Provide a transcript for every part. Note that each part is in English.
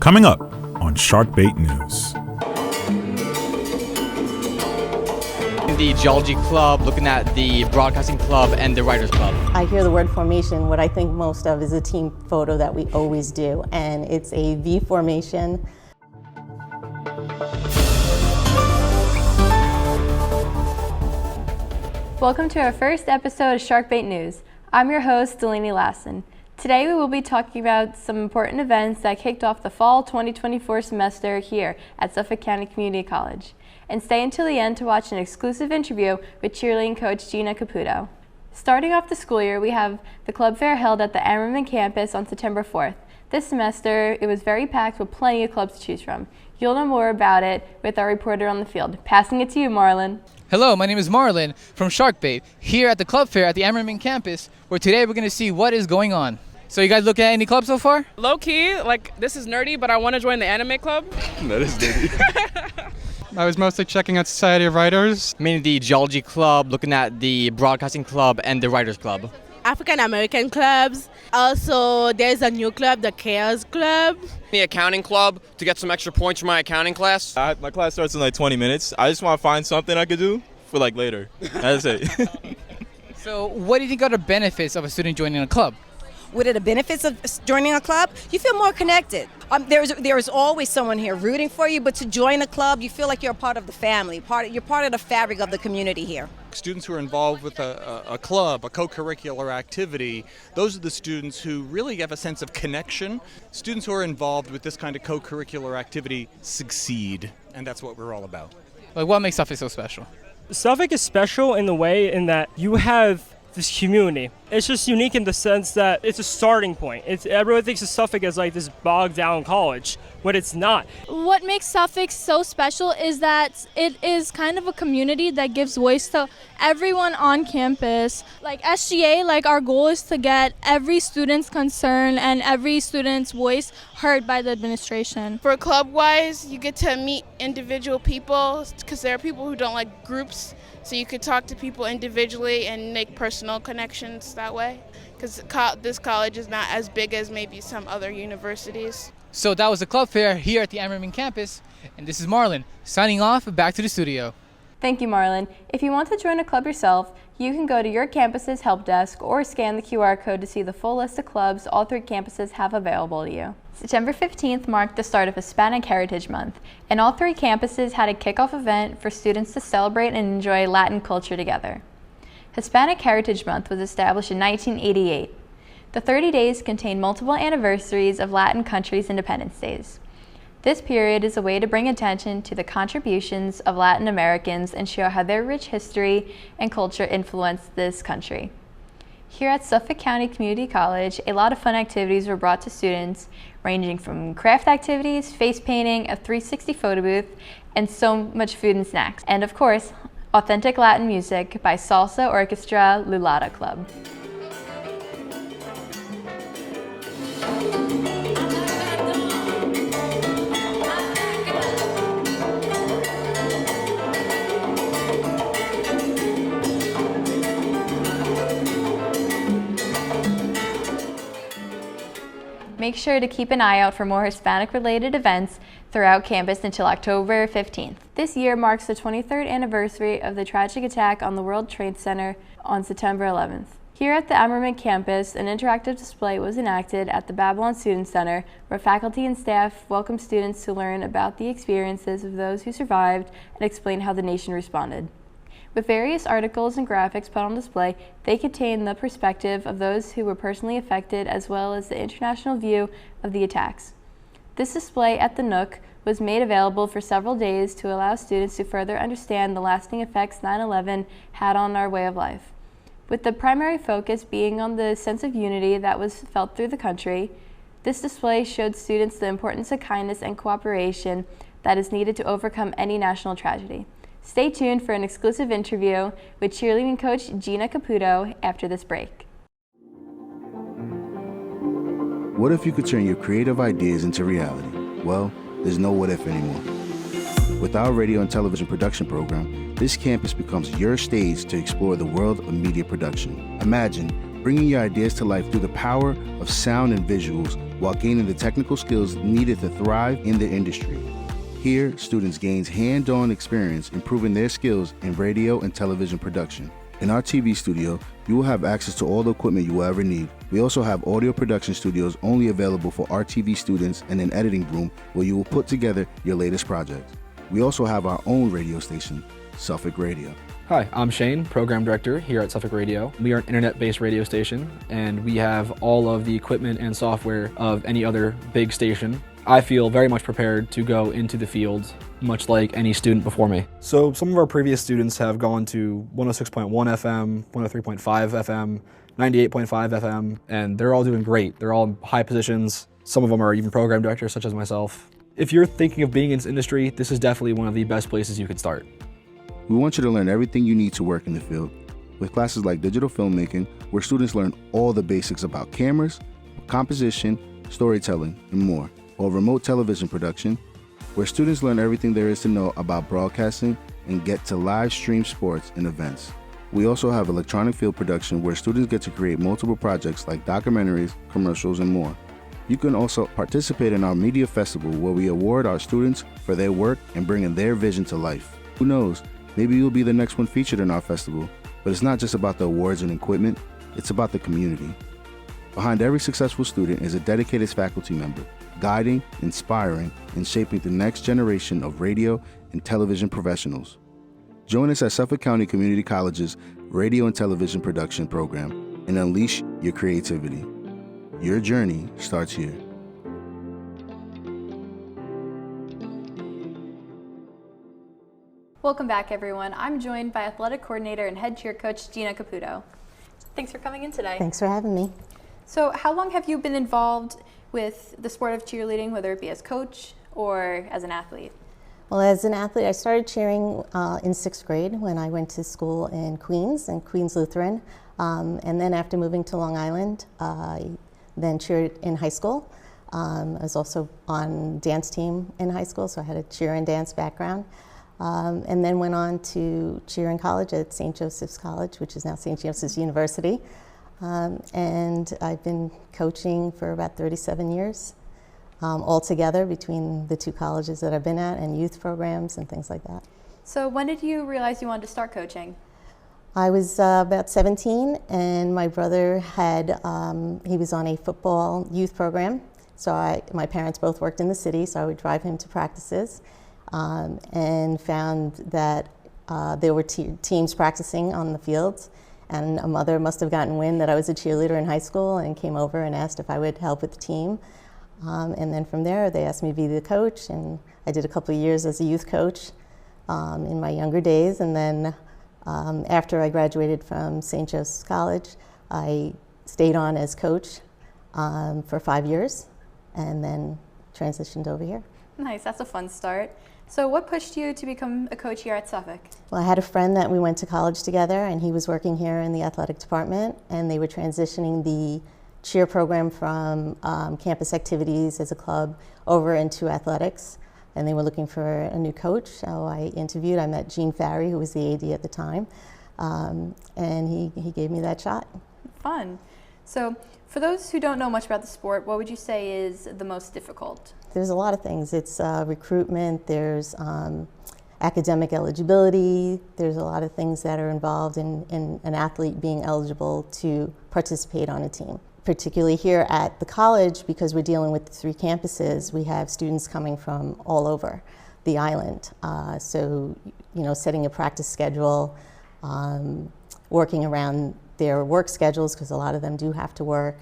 Coming up on Sharkbait News. The Geology Club, looking at the Broadcasting Club and the Writers Club. I hear the word formation. What I think most of is a team photo that we always do, and it's a V formation. Welcome to our first episode of Sharkbait News. I'm your host, Delaney Lassen. Today we will be talking about some important events that kicked off the fall 2024 semester here at Suffolk County Community College. And stay until the end to watch an exclusive interview with cheerleading coach Gina Caputo. Starting off the school year, we have the club fair held at the Ammerman campus on September 4th. This semester, it was very packed with plenty of clubs to choose from. You'll know more about it with our reporter on the field. Passing it to you, Marlon. Hello, my name is Marlon from Sharkbait, here at the club fair at the Ammerman campus, where today we're going to see what is going on. So you guys look at any clubs so far? Low key, like this is nerdy, but I want to join the anime club. That is nerdy. I was mostly checking out Society of Writers. Mainly the Geology Club, looking at the Broadcasting Club and the Writers Club. African American clubs. Also, there's a new club, the Chaos Club. The accounting club to get some extra points for my accounting class. My class starts in like 20 minutes. I just want to find something I could do for like later. That's it. So what do you think are the benefits of a student joining a club? What are the benefits of joining a club? You feel more connected. There's always someone here rooting for you, but to join a club, you feel like you're a part of the family. You're part of the fabric of the community here. Students who are involved with a club, a co-curricular activity, those are the students who really have a sense of connection. Students who are involved with this kind of co-curricular activity succeed, and that's what we're all about. Like, what makes Suffolk so special? Suffolk is special in the way in that you have this community. It's just unique in the sense that it's a starting point. Everyone thinks of Suffolk as like this bogged down college, but it's not. What makes Suffolk so special is that it is kind of a community that gives voice to everyone on campus. Like SGA, like our goal is to get every student's concern and every student's voice heard by the administration. For club-wise, you get to meet individual people because there are people who don't like groups. So you could talk to people individually and make personal connections that way, because this college is not as big as maybe some other universities. So that was the club fair here at the Ammerman campus, and this is Marlon, signing off, back to the studio. Thank you, Marlon. If you want to join a club yourself, you can go to your campus's help desk or scan the QR code to see the full list of clubs all three campuses have available to you. September 15th marked the start of Hispanic Heritage Month, and all three campuses had a kickoff event for students to celebrate and enjoy Latin culture together. Hispanic Heritage Month was established in 1988. The 30 days contain multiple anniversaries of Latin countries' independence days. This period is a way to bring attention to the contributions of Latin Americans and show how their rich history and culture influenced this country. Here at Suffolk County Community College, a lot of fun activities were brought to students, ranging from craft activities, face painting, a 360 photo booth, and so much food and snacks. And of course, authentic Latin music by Salsa Orchestra Lulada Club. Make sure to keep an eye out for more Hispanic-related events throughout campus until October 15th. This year marks the 23rd anniversary of the tragic attack on the World Trade Center on September 11th. Here at the Ammerman campus, an interactive display was enacted at the Babylon Student Center, where faculty and staff welcomed students to learn about the experiences of those who survived and explain how the nation responded. With various articles and graphics put on display, they contain the perspective of those who were personally affected as well as the international view of the attacks. This display at the Nook was made available for several days to allow students to further understand the lasting effects 9/11 had on our way of life. With the primary focus being on the sense of unity that was felt through the country, this display showed students the importance of kindness and cooperation that is needed to overcome any national tragedy. Stay tuned for an exclusive interview with cheerleading coach Gina Caputo after this break. What if you could turn your creative ideas into reality? Well, there's no what if anymore. With our radio and television production program, this campus becomes your stage to explore the world of media production. Imagine bringing your ideas to life through the power of sound and visuals while gaining the technical skills needed to thrive in the industry. Here, students gain hands-on experience improving their skills in radio and television production. In our TV studio, you will have access to all the equipment you will ever need. We also have audio production studios only available for our TV students and an editing room where you will put together your latest projects. We also have our own radio station, Suffolk Radio. Hi, I'm Shane, Program Director here at Suffolk Radio. We are an internet-based radio station, and we have all of the equipment and software of any other big station. I feel very much prepared to go into the field, much like any student before me. So some of our previous students have gone to 106.1 FM, 103.5 FM, 98.5 FM, and they're all doing great. They're all in high positions. Some of them are even program directors, such as myself. If you're thinking of being in this industry, this is definitely one of the best places you could start. We want you to learn everything you need to work in the field, with classes like digital filmmaking, where students learn all the basics about cameras, composition, storytelling, and more, or remote television production, where students learn everything there is to know about broadcasting and get to live stream sports and events. We also have electronic field production, where students get to create multiple projects like documentaries, commercials, and more. You can also participate in our media festival, where we award our students for their work and bringing their vision to life. Who knows? Maybe you'll be the next one featured in our festival, but it's not just about the awards and equipment, it's about the community. Behind every successful student is a dedicated faculty member, guiding, inspiring, and shaping the next generation of radio and television professionals. Join us at Suffolk County Community College's Radio and Television Production Program and unleash your creativity. Your journey starts here. Welcome back, everyone. I'm joined by athletic coordinator and head cheer coach Gina Caputo. Thanks for coming in today. Thanks for having me. So how long have you been involved with the sport of cheerleading, whether it be as coach or as an athlete? Well, as an athlete, I started cheering in 6th grade when I went to school in Queens Lutheran. And then after moving to Long Island, I then cheered in high school. I was also on dance team in high school, so I had a cheer and dance background. And then went on to cheer in college at St. Joseph's College, which is now St. Joseph's University. And I've been coaching for about 37 years altogether between the two colleges that I've been at and youth programs and things like that. So when did you realize you wanted to start coaching? I was about 17, and my brother had, he was on a football youth program. So my parents both worked in the city, so I would drive him to practices. And found that there were teams practicing on the fields, and a mother must have gotten wind that I was a cheerleader in high school and came over and asked if I would help with the team. And then from there, they asked me to be the coach, and I did a couple of years as a youth coach in my younger days. And then after I graduated from St. Joseph's College, I stayed on as coach for 5 years and then transitioned over here. Nice, that's a fun start. So what pushed you to become a coach here at Suffolk? Well, I had a friend that we went to college together, and he was working here in the athletic department, and they were transitioning the cheer program from campus activities as a club over into athletics, and they were looking for a new coach. So I interviewed. I met Gene Farry, who was the AD at the time, and he gave me that shot. Fun. So for those who don't know much about the sport, what would you say is the most difficult? There's a lot of things. It's recruitment, there's academic eligibility, there's a lot of things that are involved in an athlete being eligible to participate on a team. Particularly here at the college, because we're dealing with 3 campuses, we have students coming from all over the island. So, you know, setting a practice schedule, working around their work schedules, because a lot of them do have to work,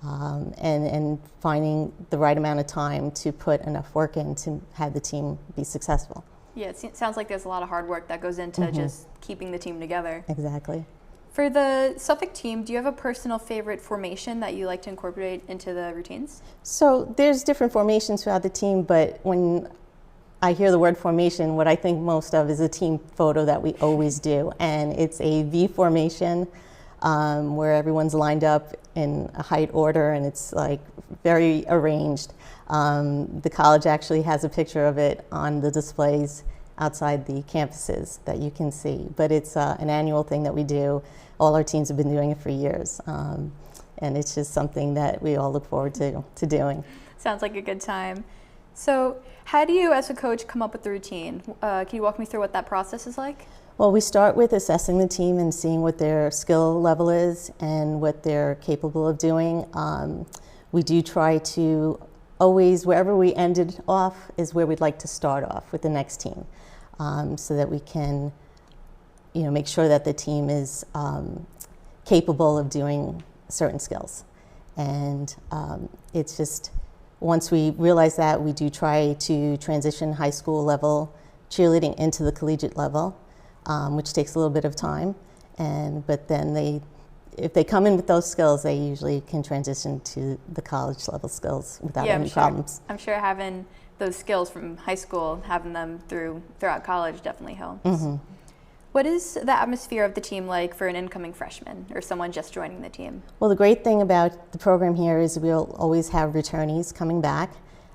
and finding the right amount of time to put enough work in to have the team be successful. Yeah, it sounds like there's a lot of hard work that goes into just keeping the team together. Exactly. For the Suffolk team, do you have a personal favorite formation that you like to incorporate into the routines? So there's different formations throughout the team, but when I hear the word formation, what I think most of is a team photo that we always do, and it's a V formation where everyone's lined up in a height order, and it's like very arranged. The college actually has a picture of it on the displays outside the campuses that you can see. But it's an annual thing that we do. All our teams have been doing it for years. And it's just something that we all look forward to doing. Sounds like a good time. So how do you, as a coach, come up with the routine? Can you walk me through what that process is like? Well, we start with assessing the team and seeing what their skill level is and what they're capable of doing. We do try to always, wherever we ended off is where we'd like to start off with the next team, so that we can, make sure that the team is capable of doing certain skills. And it's just, once we realize that, we do try to transition high school level cheerleading into the collegiate level, which takes a little bit of time. But then if they come in with those skills, they usually can transition to the college level skills without any problems. I'm sure having those skills from high school, having them throughout college definitely helps. Mm-hmm. What is the atmosphere of the team like for an incoming freshman or someone just joining the team? Well, the great thing about the program here is we'll always have returnees coming back,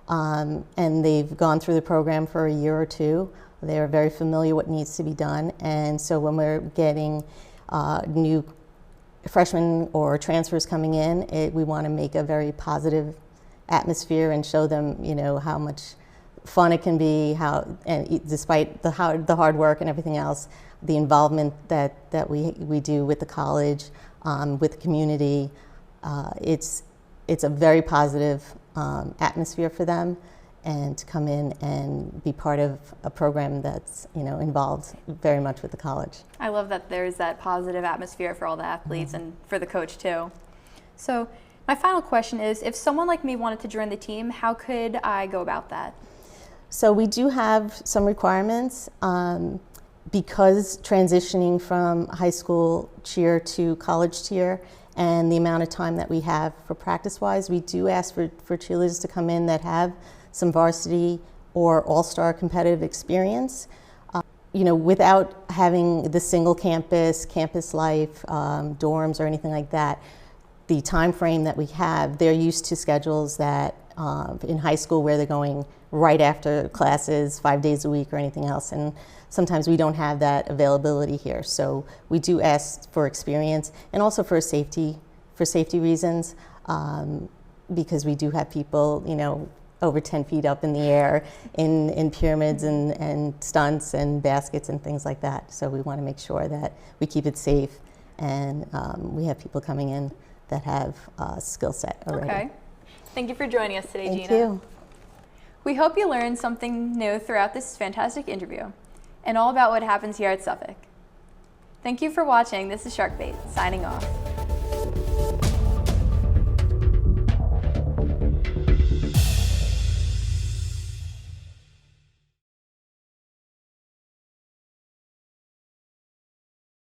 and they've gone through the program for a year or two. They're very familiar what needs to be done, and so when we're getting new freshmen or transfers coming in, we want to make a very positive atmosphere and show them, how much fun it can be, and despite the hard work and everything else, the involvement that we do with the college, with the community, it's a very positive atmosphere for them, and to come in and be part of a program that's involved very much with the college. I love that there's that positive atmosphere for all the athletes and for the coach too. So my final question is, if someone like me wanted to join the team, how could I go about that? So we do have some requirements. Because transitioning from high school cheer to college cheer and the amount of time that we have for practice-wise, we do ask for cheerleaders to come in that have some varsity or all-star competitive experience. Without having the single campus life, dorms or anything like that, the time frame that we have, they're used to schedules that in high school where they're going right after classes 5 days a week or anything else, and sometimes we don't have that availability here. So we do ask for experience and also for safety reasons, because we do have people over 10 feet up in the air in pyramids and stunts and baskets and things like that. So we want to make sure that we keep it safe, and we have people coming in that have a skill set already. Okay. Thank you for joining us today, Thank Gina. you. We hope you learned something new throughout this fantastic interview and all about what happens here at Suffolk. Thank you for watching. This is Sharkbait, signing off.